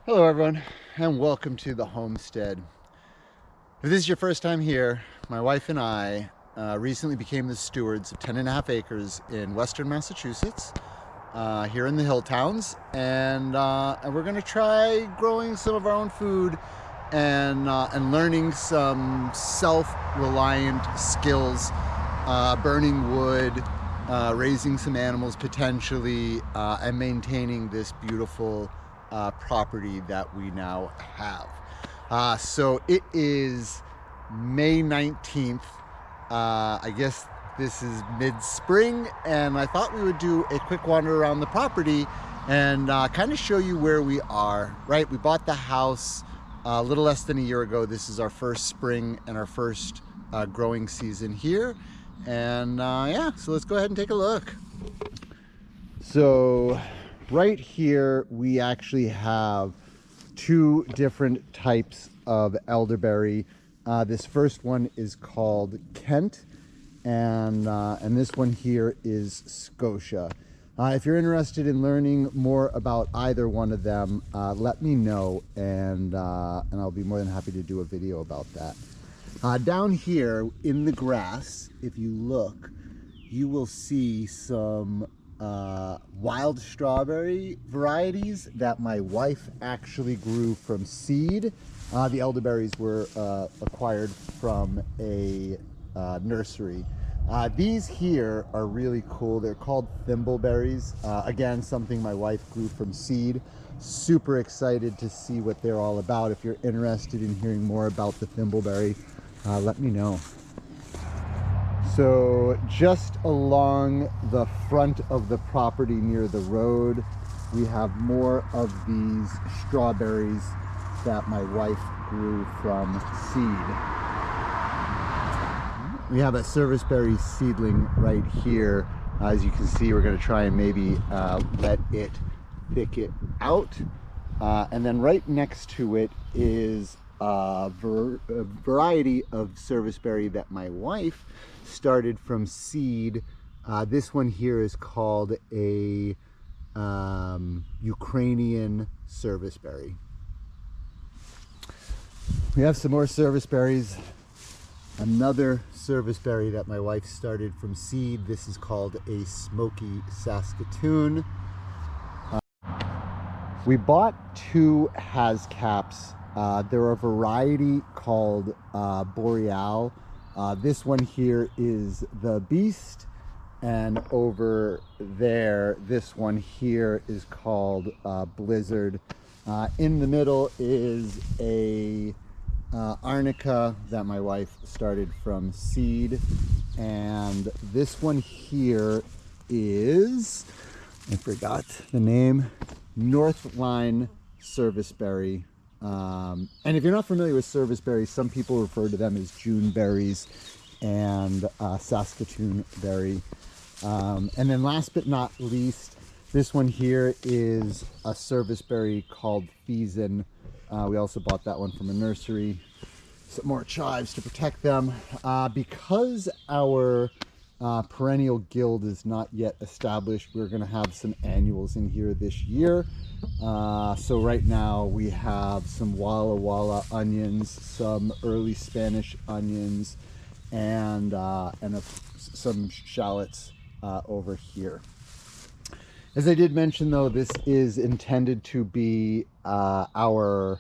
Hello everyone, and welcome to the homestead. If this is your first time here, my wife and I recently became the stewards of 10.5 acres in western Massachusetts, here in the hill towns, and we're going to try growing some of our own food and learning some self-reliant skills, burning wood, raising some animals potentially, and maintaining this beautiful property that we now have. So it is May 19th. I guess this is mid-spring, and I thought we would do a quick wander around the property and kind of show you where we are, right? We bought the house a little less than a year ago. This is our first spring and our first growing season here. And yeah, so let's go ahead and take a look. So right here, we actually have two different types of elderberry. This first one is called Kent, and this one here is Scotia. If you're interested in learning more about either one of them, let me know, and I'll be more than happy to do a video about that. Down here in the grass, if you look, you will see some wild strawberry varieties that my wife actually grew from seed. The elderberries were acquired from a nursery. These here are really cool. They're called thimbleberries. Again, something my wife grew from seed. Super excited to see what they're all about. If you're interested in hearing more about the thimbleberry, let me know. So just along the front of the property near the road, we have more of these strawberries that my wife grew from seed. We have a serviceberry seedling right here. As you can see, we're going to try and maybe let it thicket out. And then right next to it is a variety of serviceberry that my wife started from seed. This one here is called a Ukrainian serviceberry. We have some more serviceberries. Another serviceberry that my wife started from seed. This is called a Smoky Saskatoon. We bought two Hascaps. They're a variety called Boreal. This one here is the Beast, and over there, this one here is called Blizzard. In the middle is a Arnica that my wife started from seed, and this one here is, I forgot the name, Northline Serviceberry. And if you're not familiar with serviceberries, some people refer to them as June berries and Saskatoon berry. And then last but not least, this one here is a serviceberry called Thiessen. We also bought that one from a nursery. Some more chives to protect them. Because our perennial guild is not yet established, we're going to have some annuals in here this year. So right now we have some Walla Walla onions, some early Spanish onions, and some shallots over here. As I did mention, though, this is intended to be our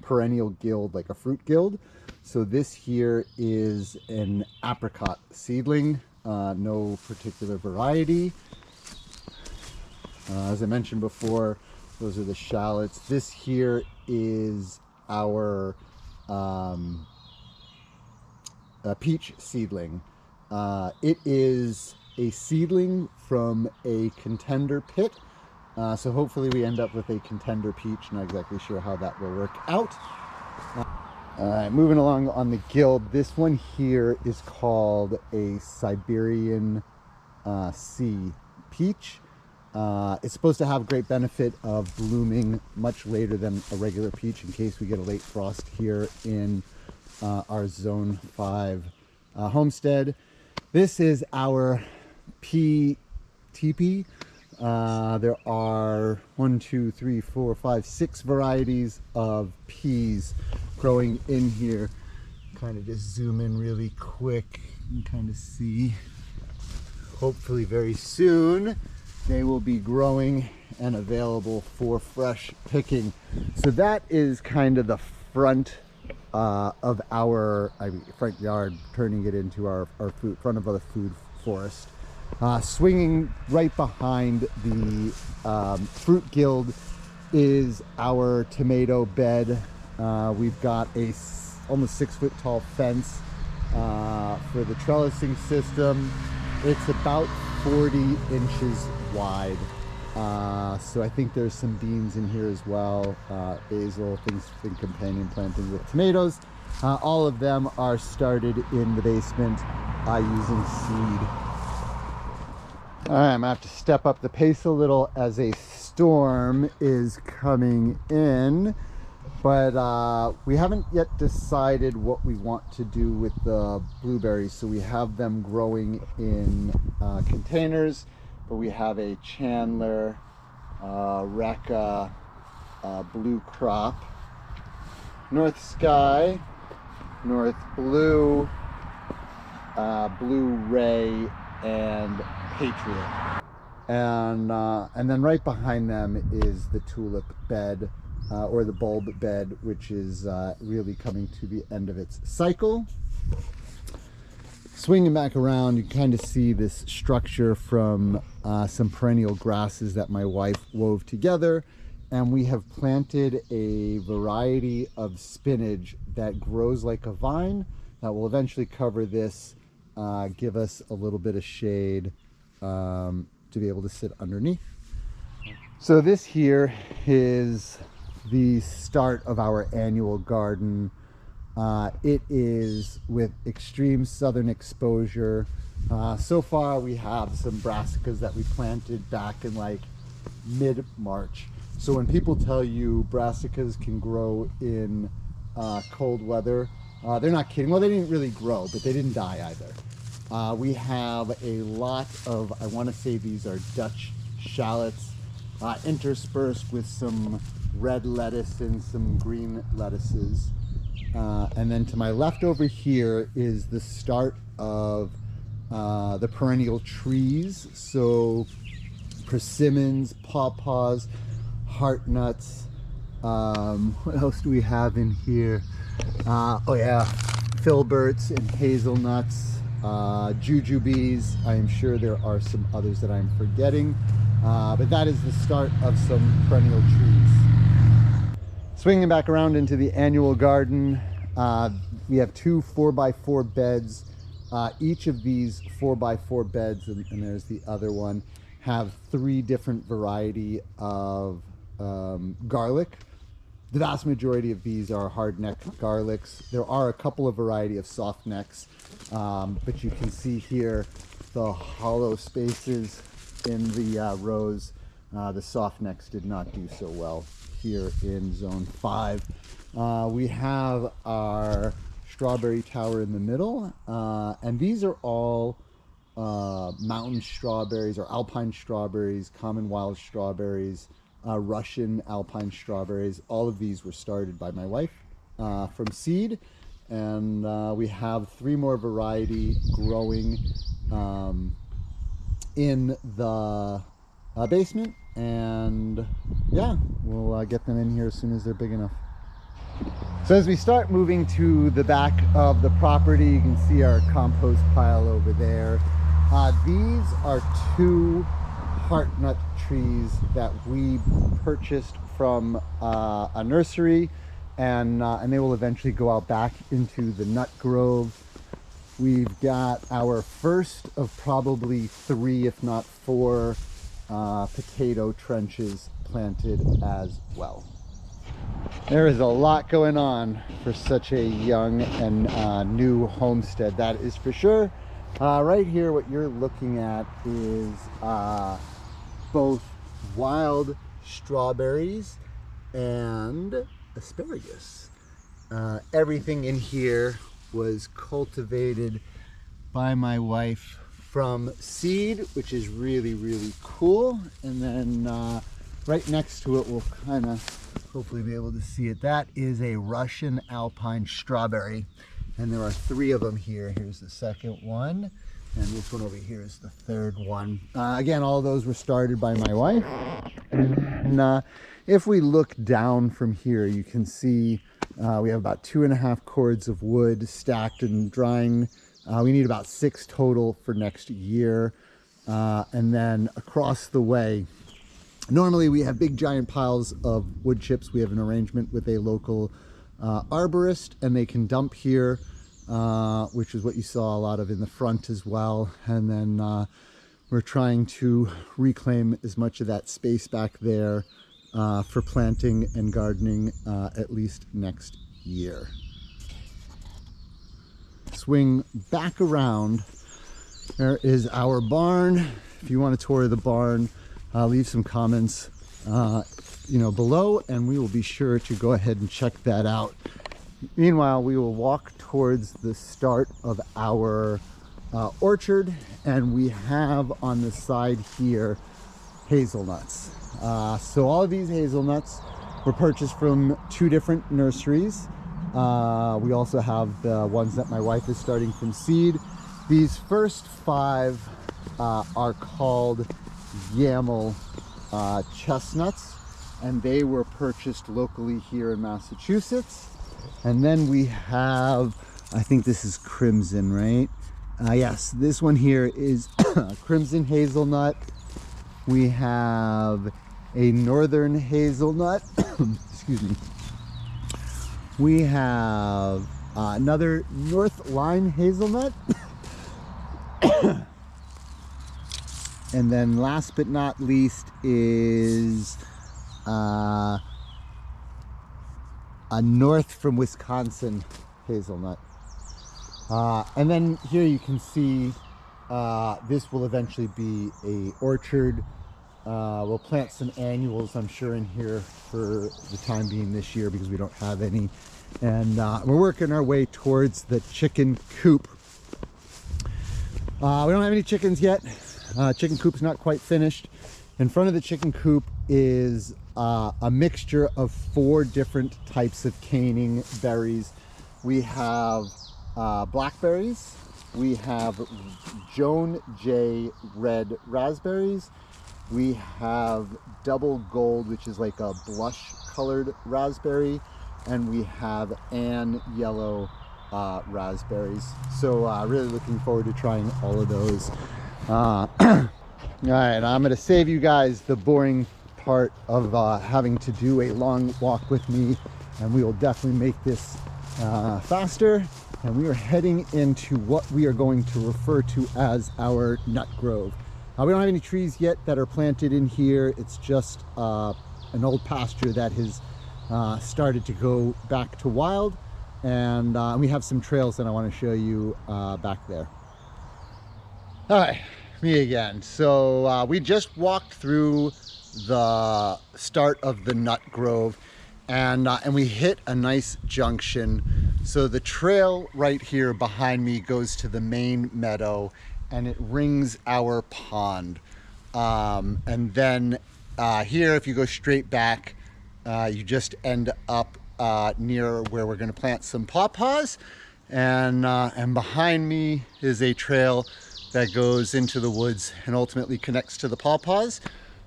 perennial guild, like a fruit guild. So this here is an apricot seedling, no particular variety. As I mentioned before, those are the shallots. This here is our peach seedling. It is a seedling from a contender pit. So hopefully we end up with a contender peach. Not exactly sure how that will work out. Moving along on the guild, this one here is called a Siberian Sea Peach. It's supposed to have great benefit of blooming much later than a regular peach in case we get a late frost here in our Zone 5 homestead. This is our P teepee. There are 6 varieties of peas growing in here. Kind of just zoom in really quick and kind of see. Hopefully very soon they will be growing and available for fresh picking. So that is kind of the front of our front yard, turning it into our food, front of the food forest. Swinging right behind the fruit guild is our tomato bed. We've got a almost 6 foot tall fence for the trellising system. It's about 40 inches wide. So I think there's some beans in here as well, basil, things for companion planting with tomatoes. All of them are started in the basement using seed. All right, I'm gonna have to step up the pace a little as a storm is coming in, but we haven't yet decided what we want to do with the blueberries. So we have them growing in containers, but we have a Chandler Recca blue crop, North Sky, North Blue, Blue Ray, and Patriot. And then right behind them is the tulip bed, or the bulb bed, which is really coming to the end of its cycle. Swinging back around, you kind of see this structure from some perennial grasses that my wife wove together, and we have planted a variety of spinach that grows like a vine that will eventually cover this, give us a little bit of shade to be able to sit underneath. So this here is the start of our annual garden. It is with extreme southern exposure. So far we have some brassicas that we planted back in like mid-March. So when people tell you brassicas can grow in cold weather, they're not kidding. Well, they didn't really grow, but they didn't die either. We have a lot of, I want to say these are Dutch shallots, interspersed with some red lettuce and some green lettuces. And then to my left over here is the start of the perennial trees. So persimmons, pawpaws, heart nuts. What else do we have in here? Oh yeah, filberts and hazelnuts, jujubes. I am sure there are some others that I'm forgetting, but that is the start of some perennial trees. Swinging back around into the annual garden, we have 2 4x4 beds. Each of these 4x4 beds, and there's the other one, have 3 different variety of garlic. The vast majority of these are hard neck garlics. There are a couple of variety of soft necks, but you can see here the hollow spaces in the rows. The soft necks did not do so well here in zone 5. We have our strawberry tower in the middle, and these are all mountain strawberries or alpine strawberries, common wild strawberries, Russian alpine strawberries. All of these were started by my wife from seed, and we have 3 more variety growing in the basement, and yeah, we'll get them in here as soon as they're big enough. So as we start moving to the back of the property, you can see our compost pile over there. These are 2 heart nut trees that we purchased from a nursery, and they will eventually go out back into the nut grove. We've got our first of probably 3, if not 4, potato trenches planted as well. There is a lot going on for such a young and new homestead, that is for sure. Right here, what you're looking at is both wild strawberries and asparagus. Everything in here was cultivated by my wife from seed, which is really, really cool. And then right next to it, we'll kind of hopefully be able to see it. That is a Russian Alpine strawberry. And there are 3 of them here. Here's the second one. And this one over here is the third one. Again, all of those were started by my wife. And if we look down from here, you can see we have about 2.5 cords of wood stacked and drying. We need about 6 total for next year. And then across the way, normally we have big giant piles of wood chips. We have an arrangement with a local arborist, and they can dump here, which is what you saw a lot of in the front as well. And then we're trying to reclaim as much of that space back there for planting and gardening at least next year. Swing back around. There is our barn. If you want a tour of the barn, leave some comments below, and we will be sure to go ahead and check that out. Meanwhile, we will walk towards the start of our orchard, and we have on the side here hazelnuts. So all of these hazelnuts were purchased from 2 different nurseries. We also have the ones that my wife is starting from seed. These first 5 are called Yaml chestnuts, and they were purchased locally here in Massachusetts. And then we have, I think this is crimson, right? Yes, this one here is crimson hazelnut. We have a northern hazelnut. Excuse me. We have another North Line hazelnut. And then last but not least is a North from Wisconsin hazelnut. And then here you can see this will eventually be a orchard. We'll plant some annuals, I'm sure, in here for the time being this year because we don't have any. And we're working our way towards the chicken coop. We don't have any chickens yet. Chicken coop's not quite finished. In front of the chicken coop is a mixture of 4 different types of caning berries. We have blackberries, we have Joan J. red raspberries, we have double gold, which is like a blush colored raspberry, and we have Ann yellow raspberries. So really looking forward to trying all of those. All right, I'm going to save you guys the boring part of having to do a long walk with me, and we will definitely make this faster. And we are heading into what we are going to refer to as our nut grove. We don't have any trees yet that are planted in here. It's just an old pasture that has started to go back to wild, and we have some trails that I want to show you back there. All right, me again. So we just walked through the start of the nut grove, and we hit a nice junction. So the trail right here behind me goes to the main meadow, and it rings our pond. And then here, if you go straight back, you just end up near where we're going to plant some pawpaws. And behind me is a trail that goes into the woods and ultimately connects to the pawpaws.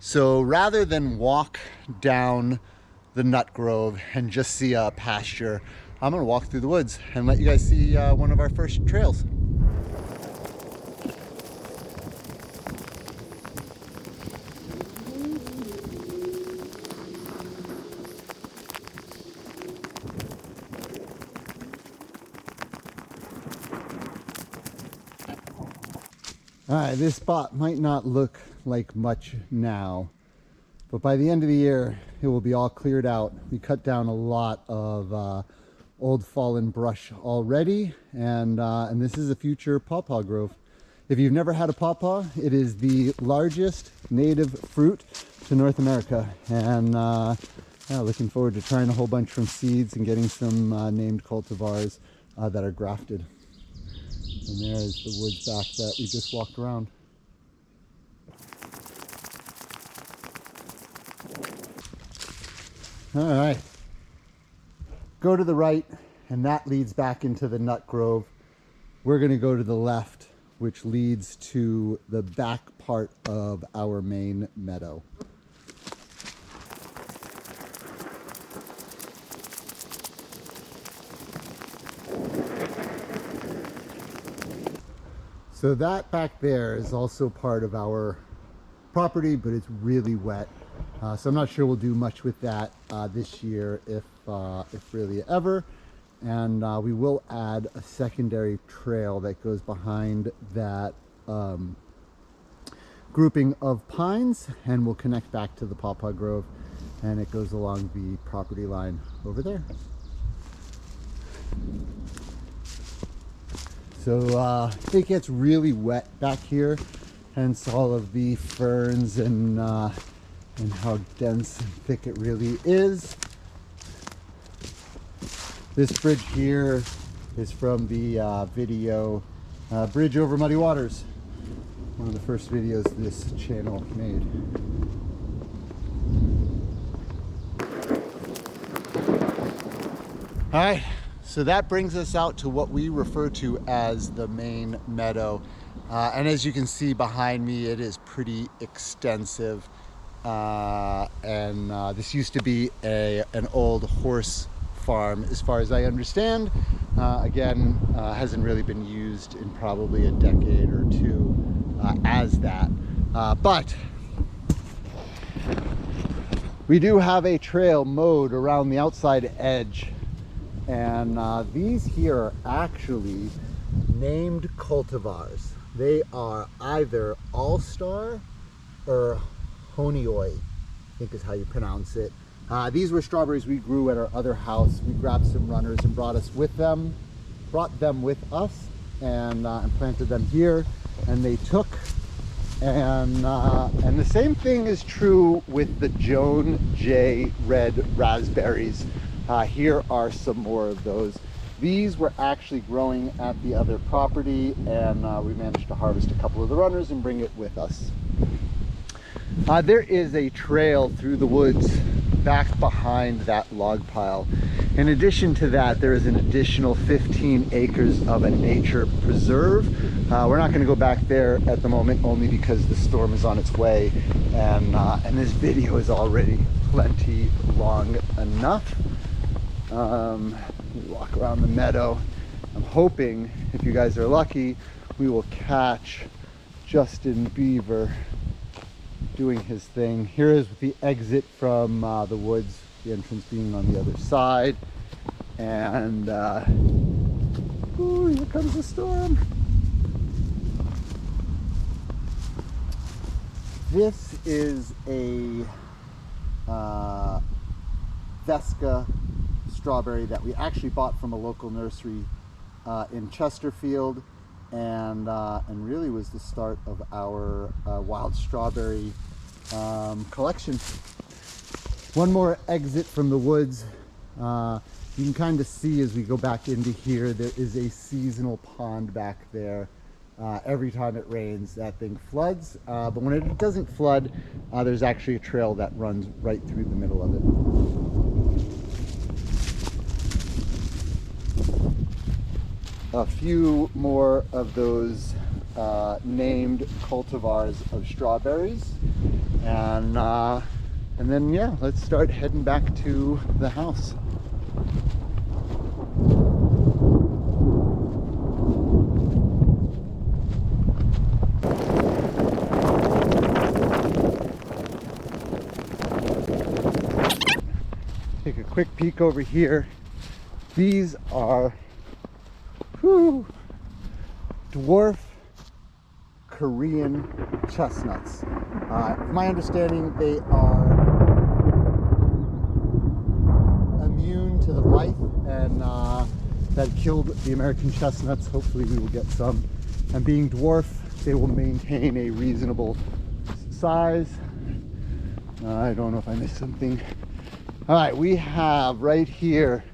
So rather than walk down the nut grove and just see a pasture, I'm gonna walk through the woods and let you guys see one of our first trails. All right, this spot might not look like much now, but by the end of the year, it will be all cleared out. We cut down a lot of old fallen brush already, and this is a future pawpaw grove. If you've never had a pawpaw, it is the largest native fruit to North America, and yeah, looking forward to trying a whole bunch from seeds and getting some named cultivars that are grafted. And there's the woods back that we just walked around. All right. Go to the right, and that leads back into the nut grove. We're going to go to the left, which leads to the back part of our main meadow. So that back there is also part of our property, but it's really wet. So I'm not sure we'll do much with that this year, if really ever. And we will add a secondary trail that goes behind that grouping of pines, and we'll connect back to the Pawpaw Grove, and it goes along the property line over there. So it gets really wet back here, hence all of the ferns and how dense and thick it really is. This bridge here is from the video Bridge Over Muddy Waters, one of the first videos this channel made. All right. So that brings us out to what we refer to as the main meadow. And as you can see behind me, it is pretty extensive. This used to be an old horse farm, as far as I understand. Again, hasn't really been used in probably a decade or two as that. But we do have a trail mowed around the outside edge. And these here are actually named cultivars. They are either All-Star or Honioi, I think is how you pronounce it. These were strawberries we grew at our other house. We grabbed some runners and brought them with us, and planted them here, and they took. And the same thing is true with the Joan J. red raspberries. Here are some more of those. These were actually growing at the other property, and we managed to harvest a couple of the runners and bring it with us. There is a trail through the woods back behind that log pile. In addition to that, there is an additional 15 acres of a nature preserve. We're not going to go back there at the moment, only because the storm is on its way, and this video is already plenty long enough. Walk around the meadow. I'm hoping, if you guys are lucky, we will catch Justin Beaver doing his thing. Here is the exit from the woods, the entrance being on the other side. And ooh, here comes the storm. This is a Vesca strawberry that we actually bought from a local nursery in Chesterfield, and really was the start of our wild strawberry collection. One more exit from the woods. You can kind of see as we go back into here, there is a seasonal pond back there. Every time it rains, that thing floods, but when it doesn't flood, there's actually a trail that runs right through the middle of it. A few more of those named cultivars of strawberries, and then yeah, let's start heading back to the house. Take a quick peek over here. These are dwarf Korean chestnuts. From my understanding, they are immune to the blight and that killed the American chestnuts. Hopefully we will get some. And being dwarf, they will maintain a reasonable size. I don't know if I missed something. All right, we have right here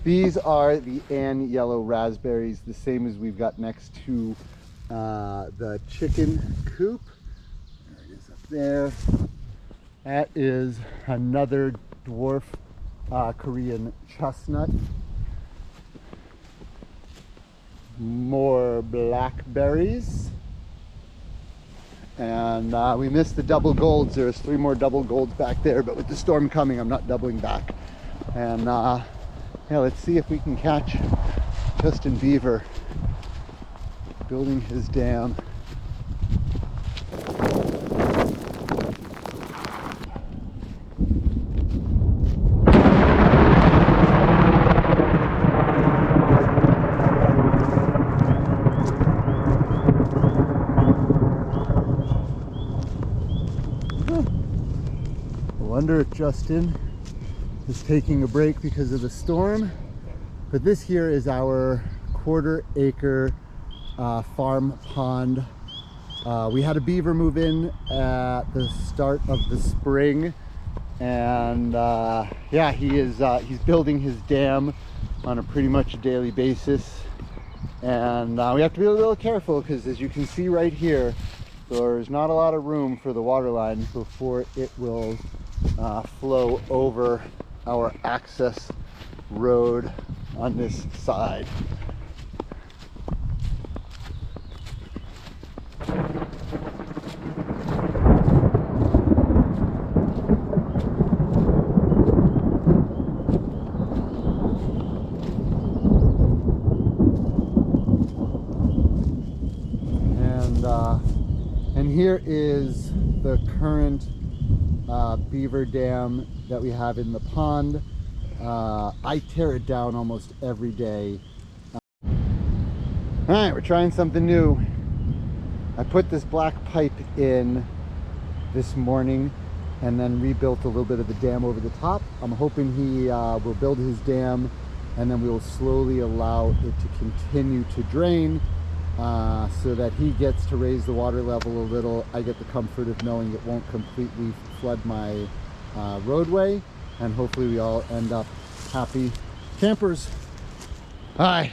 These are the Ann yellow raspberries, the same as we've got next to the chicken coop. There it is up there. That is another dwarf Korean chestnut. More blackberries. And we missed the double golds. There's 3 more double golds back there, but with the storm coming, I'm not doubling back. And yeah, let's see if we can catch Justin Beaver building his dam. I wonder if Justin is taking a break because of the storm. But this here is our 1/4 acre farm pond. We had a beaver move in at the start of the spring, and yeah, he's building his dam on a pretty much a daily basis. And we have to be a little careful because, as you can see right here, there's not a lot of room for the water line before it will flow over our access road on this side. And here is the current beaver dam that we have in the pond. I tear it down almost every day. All right, we're trying something new. I put this black pipe in this morning and then rebuilt a little bit of the dam over the top. I'm hoping he will build his dam, and then we will slowly allow it to continue to drain so that he gets to raise the water level a little. I get the comfort of knowing it won't completely flood my roadway, and hopefully we all end up happy campers. All right,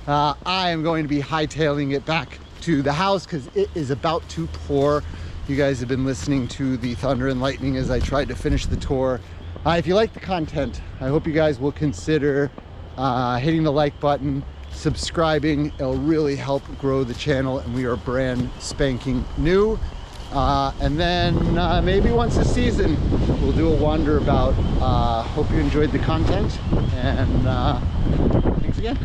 I am going to be hightailing it back to the house because it is about to pour. You guys have been listening to the thunder and lightning as I tried to finish the tour. If you like the content, I hope you guys will consider hitting the like button, subscribing. It'll really help grow the channel, and we are brand spanking new. And then maybe once a season we'll do a wander about. Hope you enjoyed the content, and thanks again.